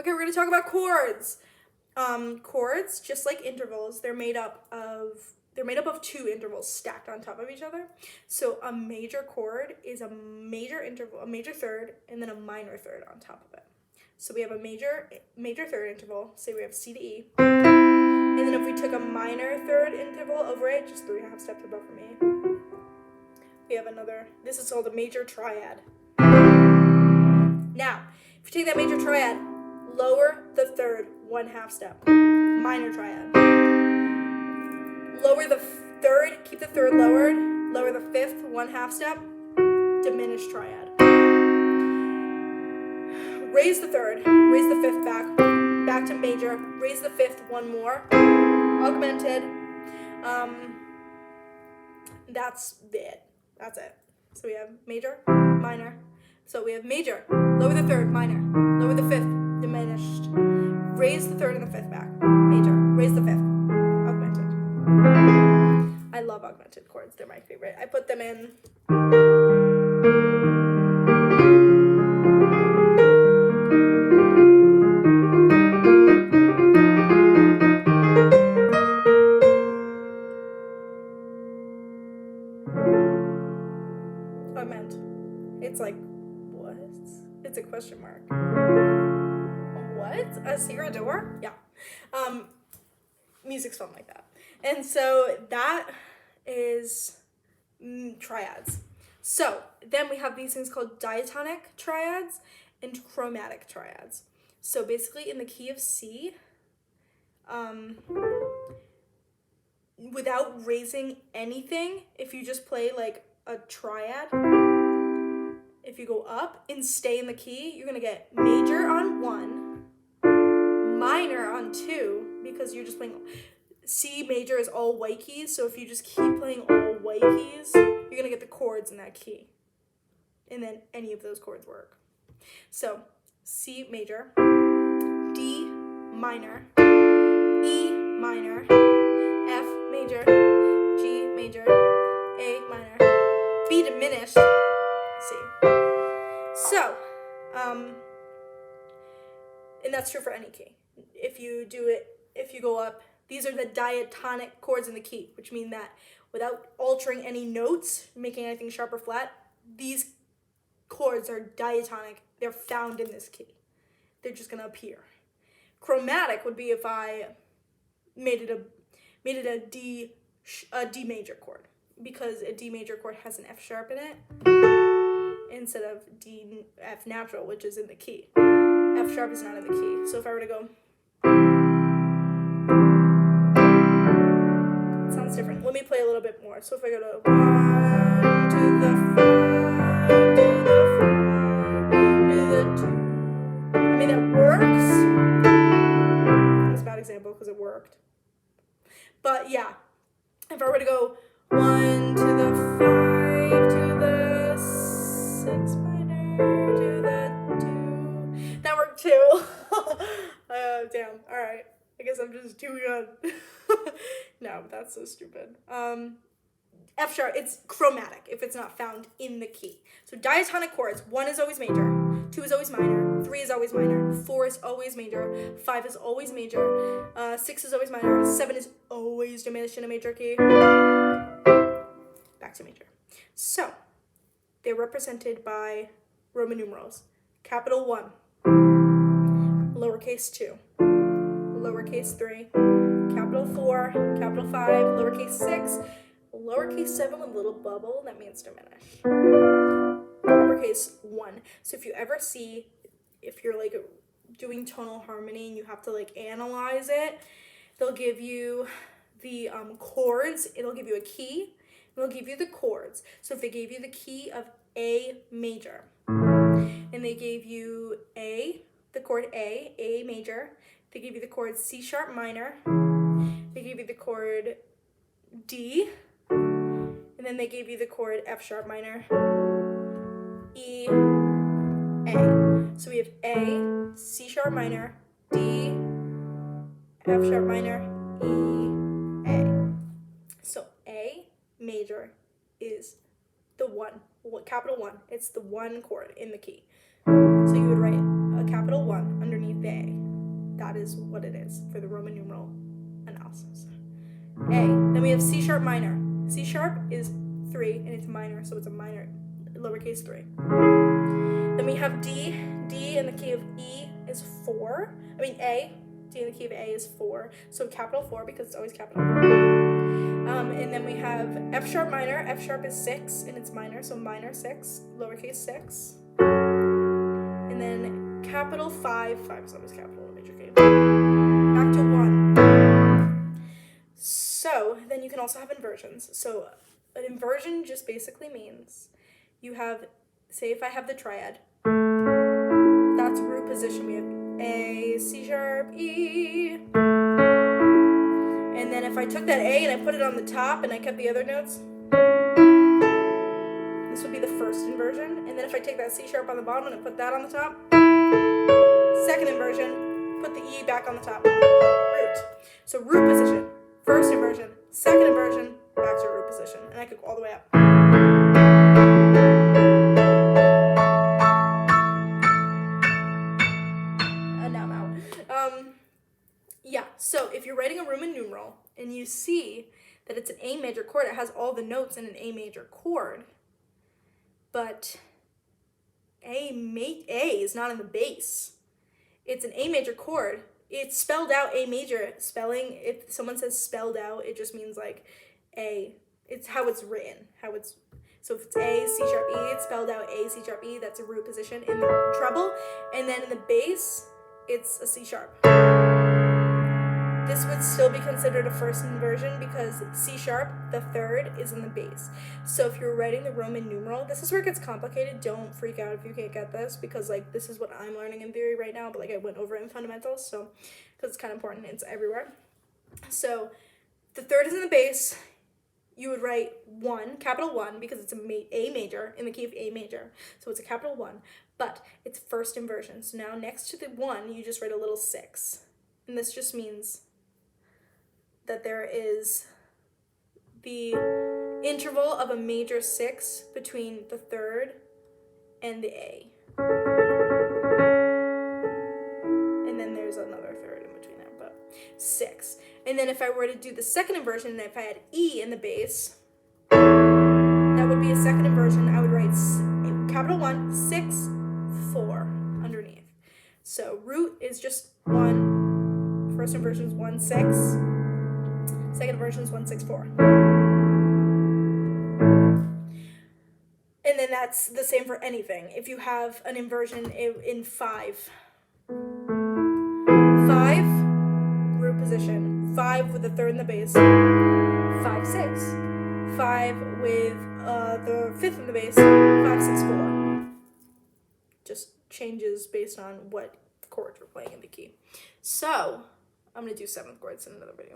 Okay, we're going to talk about chords. Chords, just like intervals, they're made up of two intervals stacked on top of each other. So a major chord is a major interval, a major third, and then a minor third on top of it. So we have a major third interval, say we have C to E. And then if we took a minor third interval over it, just 3.5 steps above from E, we have another, this is called a major triad. Now, if you take that major triad, lower the third 1/2 step, minor triad. Lower the third, keep the third lowered, lower the fifth 1/2 step, diminished triad. Raise the third, raise the fifth back to major, raise the fifth one more, augmented. That's it. So we have major, minor. So we have major, lower the third, minor, lower the fifth, diminished, raise the third and the fifth back, major, raise the fifth, augmented. I love augmented chords. They're my favorite. I put them in augment. It's like, what? It's a question mark. What? A secret door? Yeah. Music's fun like that. And so that is triads. So then we have these things called diatonic triads and chromatic triads. So basically in the key of C, without raising anything, if you just play like a triad, if you go up and stay in the key, you're going to get major on 1, minor on 2, because you're just playing. C major is all white keys, so if you just keep playing all white keys, you're going to get the chords in that key. And then any of those chords work. So C major, D minor, E minor, F major, G major, A minor, B diminished, C. So, and that's true for any key. If you go up, these are the diatonic chords in the key, which mean that without altering any notes, making anything sharp or flat, these chords are diatonic. They're found in this key. They're just gonna appear. Chromatic would be if I made it a D major chord, because a D major chord has an F sharp in it instead of F natural, which is in the key. F sharp is not in the key. So if I were to go, it sounds different. Let me play a little bit more. So if I go to 1 to the 5 to the 4 to the 2, I mean that works. That's a bad example because it worked. But yeah, if I were to go 1 to the 5 to the 6 minor to the 2, that worked too. Damn. All right. I guess I'm just too good. No, that's so stupid. F sharp, it's chromatic if it's not found in the key. So diatonic chords, 1 is always major, 2 is always minor, 3 is always minor, 4 is always major, 5 is always major, 6 is always minor, 7 is always diminished in a major key. Back to major. So they're represented by Roman numerals. Capital 1, lowercase 2, lowercase 3, capital 4, capital 5, lowercase 6, lowercase 7 with a little bubble, that means diminished. Uppercase 1. So if you ever see, if you're like doing tonal harmony and you have to like analyze it, they'll give you the chords, it'll give you a key, it'll give you the chords. So if they gave you the key of A major, and they gave you the chord A major, they gave you the chord C sharp minor, they gave you the chord D, and then they gave you the chord F sharp minor, E, A. So we have A, C sharp minor, D, F sharp minor, E, A. So A major is the 1, capital 1. It's the 1 chord in the key. So you would write a capital 1 underneath the A. is what it is for the Roman numeral analysis. A. Then we have C sharp minor. C sharp is 3 and it's minor, so it's a minor, lowercase 3. Then we have D. D in the key of E is 4. A. D in the key of A is 4. So capital 4 because it's always capital. And then we have F sharp minor. F sharp is 6 and it's minor, so minor 6, lowercase 6. And then capital 5. 5 is always capital in a major key. Back to 1. So then you can also have inversions. So an inversion just basically means you have, say if I have the triad, that's root position. We have A, C sharp, E. And then if I took that A and I put it on the top and I kept the other notes, this would be the first inversion. And then if I take that C sharp on the bottom and I put that on the top, second inversion, put the E back on the top, root. So root position, first inversion, second inversion, back to root position. And I could go all the way up. And now I'm out. Yeah, so if you're writing a Roman numeral and you see that it's an A major chord, it has all the notes in an A major chord, but A is not in the bass. It's an A major chord. It's spelled out A major. Spelling, if someone says spelled out, it just means like A. It's how it's written. So if it's A, C sharp, E, it's spelled out A, C sharp, E. That's a root position in the treble. And then in the bass, it's a C sharp. This would still be considered a first inversion because C sharp, the third, is in the bass. So if you're writing the Roman numeral, this is where it gets complicated. Don't freak out if you can't get this because like this is what I'm learning in theory right now, but like I went over it in fundamentals, so because it's kind of important, it's everywhere. So the third is in the bass. You would write 1, capital 1, because it's A major, in the key of A major. So it's a capital 1, but it's first inversion. So now next to the 1, you just write a little 6. And this just means that there is the interval of a major 6 between the third and the A. And then there's another third in between there, but 6. And then if I were to do the second inversion, and if I had E in the bass, that would be a second inversion. I would write capital 1, 6, 4 underneath. So root is just 1. First inversion is 1, 6. Second inversion is 1, 6, 4. And then that's the same for anything. If you have an inversion in 5, 5, root position, 5 with the third in the bass, 5, 6, 5 with the fifth in the bass, 5, 6, 4. Just changes based on what chord you're playing in the key. So I'm going to do 7th chords in another video.